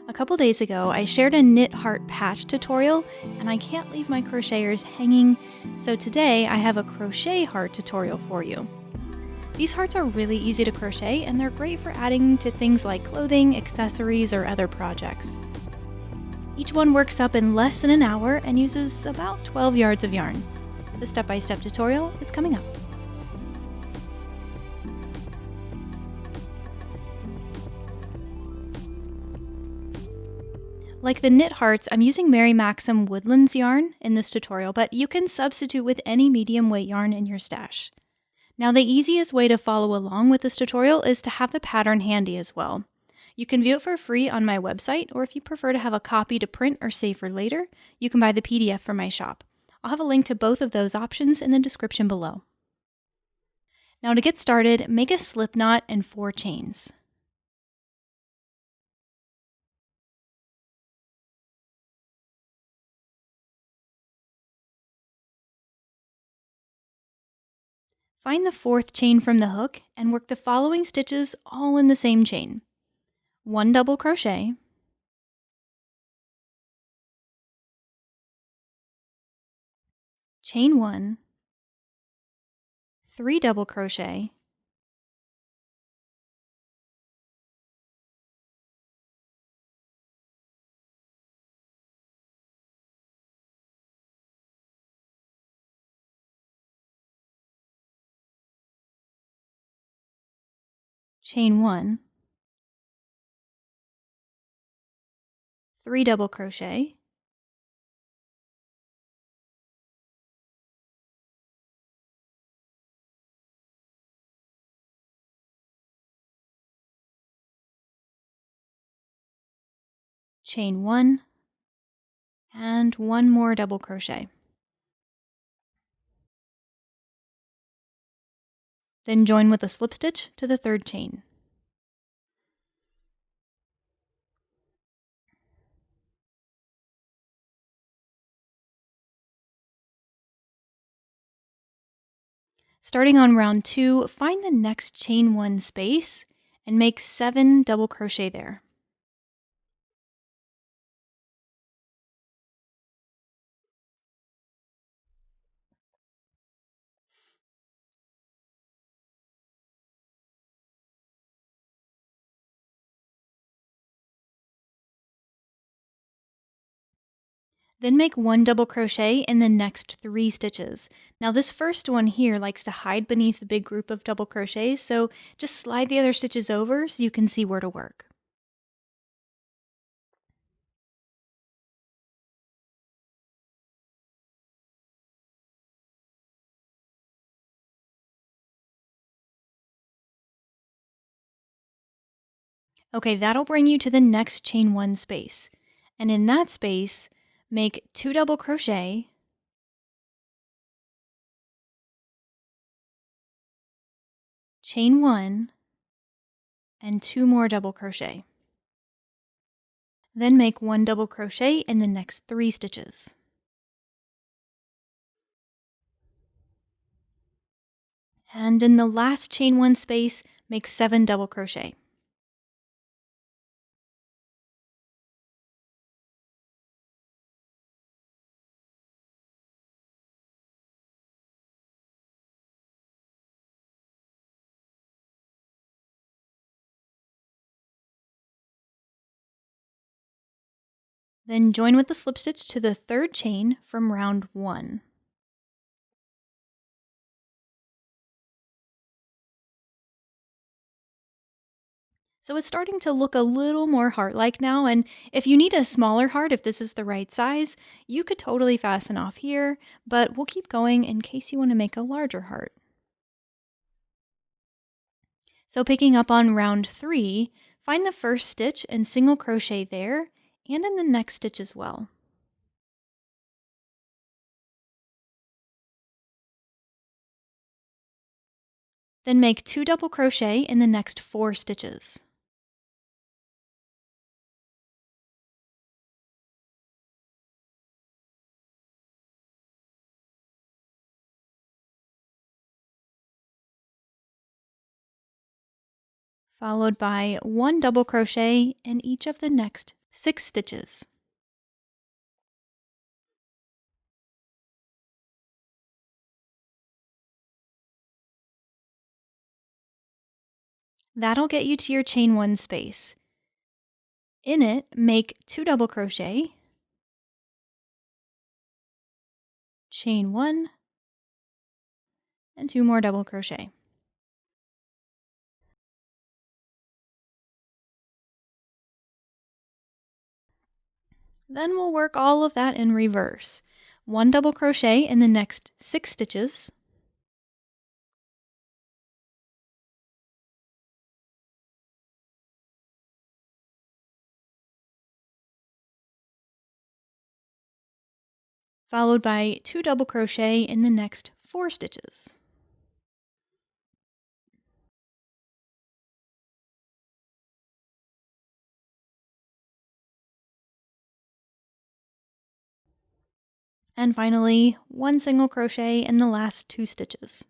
A couple days ago, I shared a knit heart patch tutorial, and I can't leave my crocheters hanging, so today I have a crochet heart tutorial for you. These hearts are really easy to crochet, and they're great for adding to things like clothing, accessories, or other projects. Each one works up in less than an hour and uses about 12 yards of yarn. The step-by-step tutorial is coming up. Like the knit hearts, I'm using Mary Maxim Woodlands yarn in this tutorial, but you can substitute with any medium weight yarn in your stash. Now, the easiest way to follow along with this tutorial is to have the pattern handy as well. You can view it for free on my website, or if you prefer to have a copy to print or save for later, you can buy the PDF from my shop. I'll have a link to both of those options in the description below. Now, to get started, make a slip knot and 4 chains. Find the 4th chain from the hook and work the following stitches all in the same chain. 1 double crochet, chain 1, 3 double crochet, chain 1, 3 double crochet, chain 1, and 1 more double crochet. Then join with a slip stitch to the 3rd chain. Starting on round 2, find the next chain 1 space and make 7 double crochet there. Then make 1 double crochet in the next 3 stitches. Now this first one here likes to hide beneath the big group of double crochets, so just slide the other stitches over so you can see where to work. Okay, that'll bring you to the next chain 1 space. And in that space, make 2 double crochet, chain 1, and 2 more double crochet. Then make 1 double crochet in the next 3 stitches. And in the last chain 1 space, make 7 double crochet. Then join with the slip stitch to the 3rd chain from round 1. So it's starting to look a little more heart-like now, and if you need a smaller heart, if this is the right size, you could totally fasten off here, but we'll keep going in case you want to make a larger heart. So picking up on round 3, find the first stitch and single crochet there, and in the next stitch as well. Then make 2 double crochet in the next 4 stitches. followed by 1 double crochet in each of the next 6 stitches. That'll get you to your chain 1 space. In it, make 2 double crochet, chain 1, and 2 more double crochet. Then we'll work all of that in reverse. 1 double crochet in the next 6 stitches, followed by 2 double crochet in the next 4 stitches. And finally, 1 single crochet in the last 2 stitches.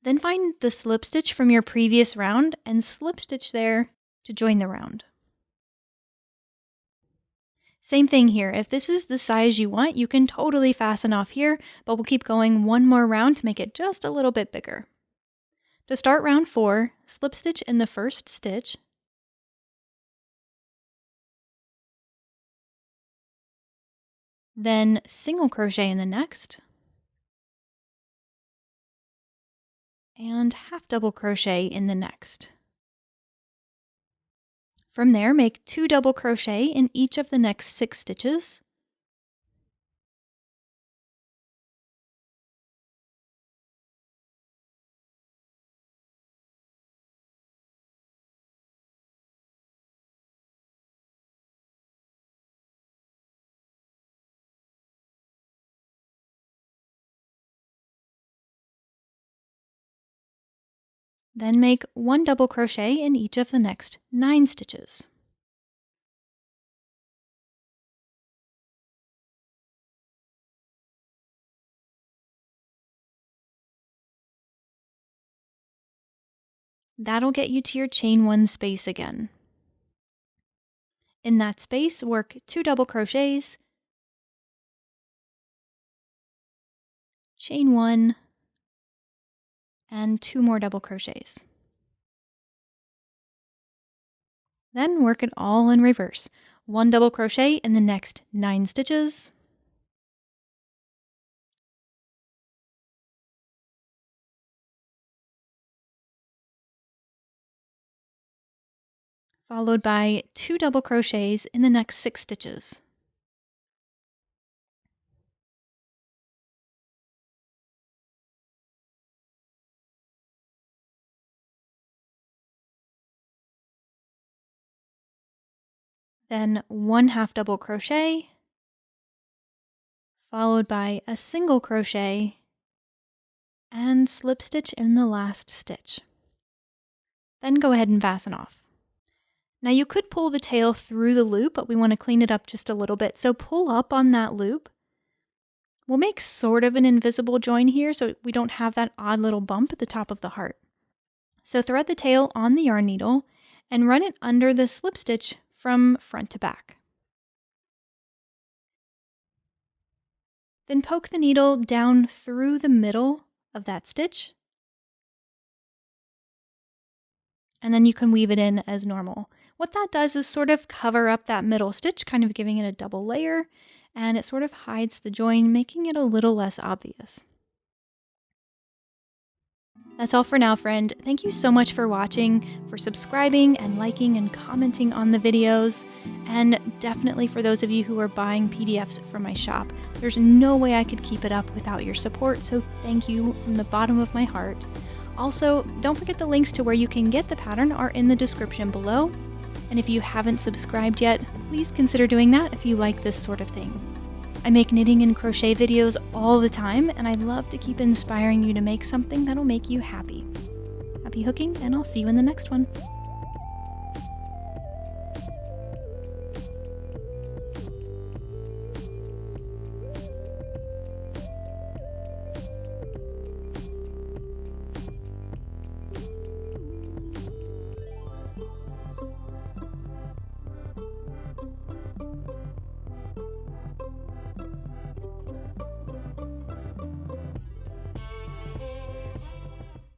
Then find the slip stitch from your previous round and slip stitch there to join the round. Same thing here. If this is the size you want, you can totally fasten off here, but we'll keep going 1 more round to make it just a little bit bigger. To start round 4, slip stitch in the first stitch, then single crochet in the next, and half double crochet in the next. From there, make 2 double crochet in each of the next 6 stitches, then make 1 double crochet in each of the next 9 stitches. That'll get you to your chain 1 space again. In that space, work 2 double crochets, chain 1, and 2 more double crochets. Then work it all in reverse. 1 double crochet in the next 9 stitches, followed by 2 double crochets in the next 6 stitches. Then 1 half double crochet, followed by a single crochet, and slip stitch in the last stitch. Then go ahead and fasten off. Now you could pull the tail through the loop, but we want to clean it up just a little bit. So pull up on that loop. We'll make sort of an invisible join here so we don't have that odd little bump at the top of the heart. So thread the tail on the yarn needle and run it under the slip stitch from front to back. Then poke the needle down through the middle of that stitch, and then you can weave it in as normal. What that does is sort of cover up that middle stitch, kind of giving it a double layer, and it sort of hides the join, making it a little less obvious. That's all for now, friend. Thank you so much for watching, for subscribing and liking and commenting on the videos, and definitely for those of you who are buying PDFs from my shop. There's no way I could keep it up without your support, so thank you from the bottom of my heart. Also, don't forget the links to where you can get the pattern are in the description below. And if you haven't subscribed yet, please consider doing that if you like this sort of thing. I make knitting and crochet videos all the time, and I'd love to keep inspiring you to make something that'll make you happy. Happy hooking, and I'll see you in the next one.